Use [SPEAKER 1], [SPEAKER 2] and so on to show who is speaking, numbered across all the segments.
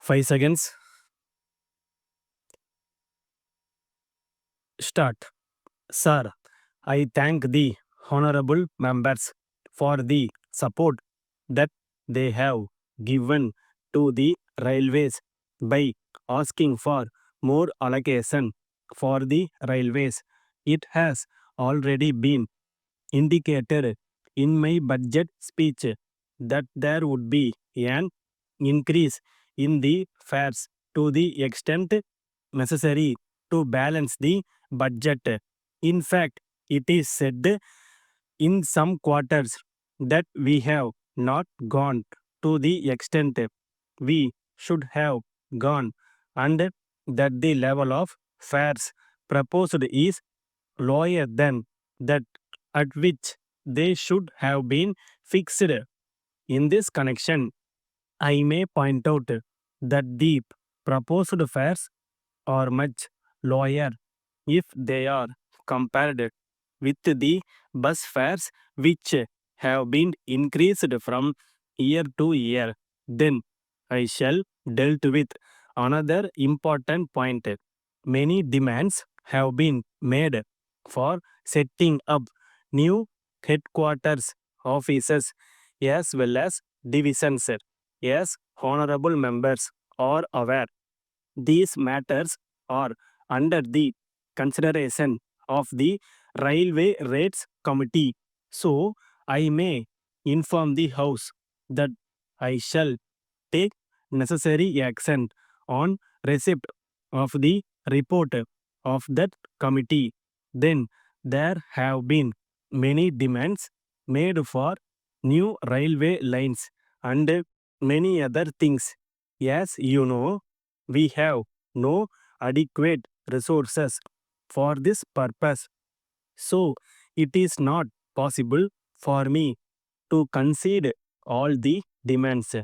[SPEAKER 1] 5 seconds. Start. Sir, I thank the honorable members for the support that they have given to the railways by asking for more allocation for the railways. It has already been indicated in my budget speech that there would be an increase in the fares to the extent necessary to balance the budget. In fact, it is said in some quarters that we have not gone to the extent we should have gone, and that the level of fares proposed is lower than that at which they should have been fixed. In this connection, I may point out that the proposed fares are much lower if they are compared with the bus fares which have been increased from year to year. Then I shall dealt with another important point. Many demands have been made for setting up new headquarters offices as well as divisions. As honorable members are aware, these matters are under the consideration of the Railway Rates Committee. So, I may inform the House that I shall take necessary action on receipt of the report of that committee. Then there have been many demands made for new railway lines and many other things. As you know, we have no adequate resources for this purpose. So, it is not possible for me to concede all the demands.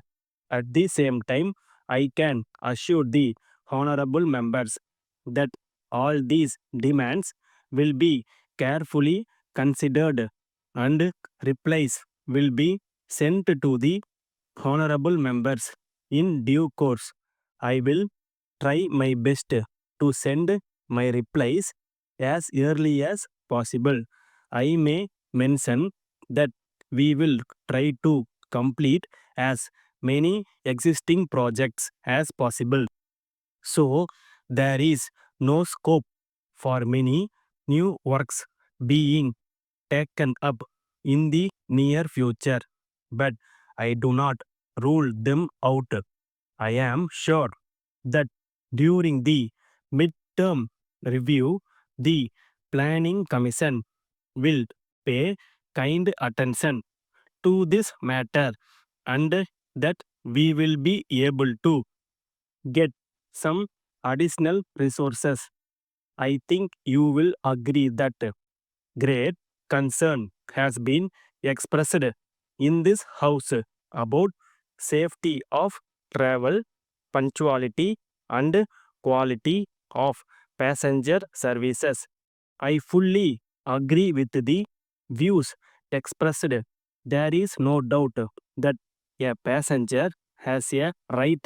[SPEAKER 1] At the same time, I can assure the honorable members that all these demands will be carefully considered and replies will be sent to the honorable members in due course. I will try my best to send my replies as early as possible. I may mention that we will try to complete as many existing projects as possible. So, there is no scope for many new works being taken up in the near future, but I do not rule them out. I am sure that during the midterm review, the Planning Commission will pay kind attention to this matter and that we will be able to get some additional resources. I think you will agree that great concern has been expressed in this house about safety of travel, punctuality, and quality of passenger services. I fully agree with the views expressed. There is no doubt that a passenger has a right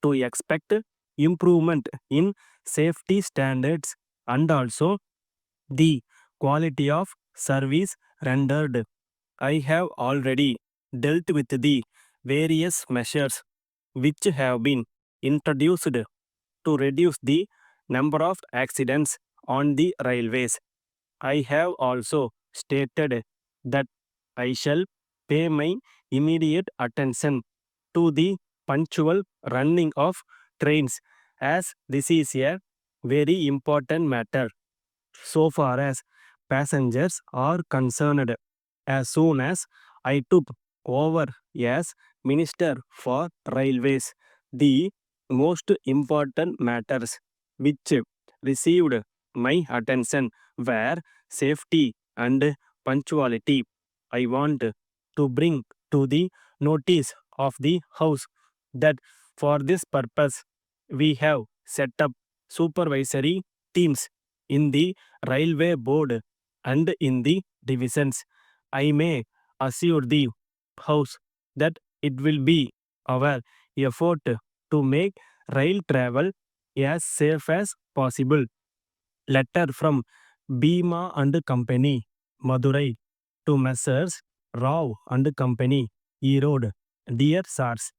[SPEAKER 1] to expect improvement in safety standards and also the quality of service rendered. I have already dealt with the various measures which have been introduced to reduce the number of accidents on the railways. I have also stated that I shall pay my immediate attention to the punctual running of trains as this is a very important matter so far as passengers are concerned. As soon as I took over as Minister for Railways, the most important matters which received my attention were safety and punctuality. I want to bring to the notice of the House that for this purpose we have set up supervisory teams in the railway board and in the divisions. I may assure the House that it will be our effort to make rail travel as safe as possible. Letter from Bhima and Company, Madurai, to Messrs. Rao and Company, Erode. Dear Sirs,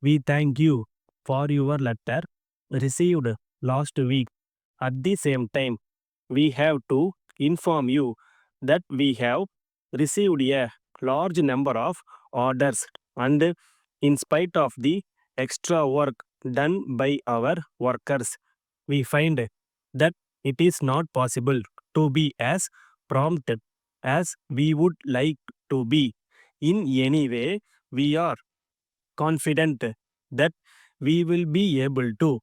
[SPEAKER 1] we thank you for your letter received last week. At the same time, we have to inform you that we have received a large number of orders, and in spite of the extra work done by our workers, we find that it is not possible to be as prompt as we would like to be. In any way, we are confident that we will be able to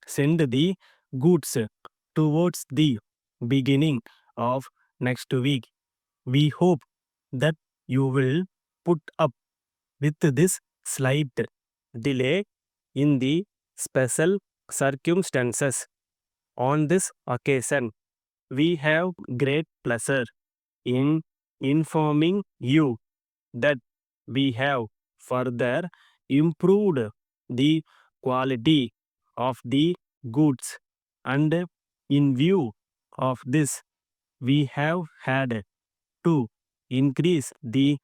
[SPEAKER 1] send the goods towards the beginning of next week. We hope that you will put up with this slight delay in the special circumstances. On this occasion, we have great pleasure in informing you that we have further improved the quality of the goods, and in view of this, we have had to increase the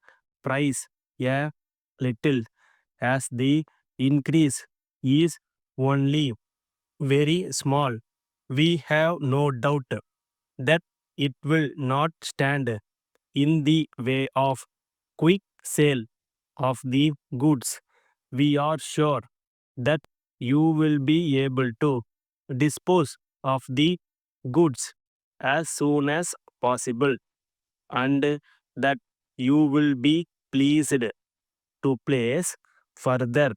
[SPEAKER 1] price a little, as the increase is only very small. We have no doubt that it will not stand in the way of quick sale of the goods. We are sure that you will be able to dispose of the goods as soon as possible, and that you will be pleased to place further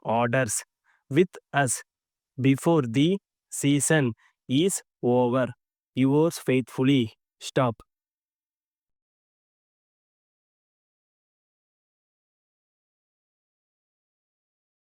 [SPEAKER 1] orders with us before the season is over. Yours faithfully, Stop.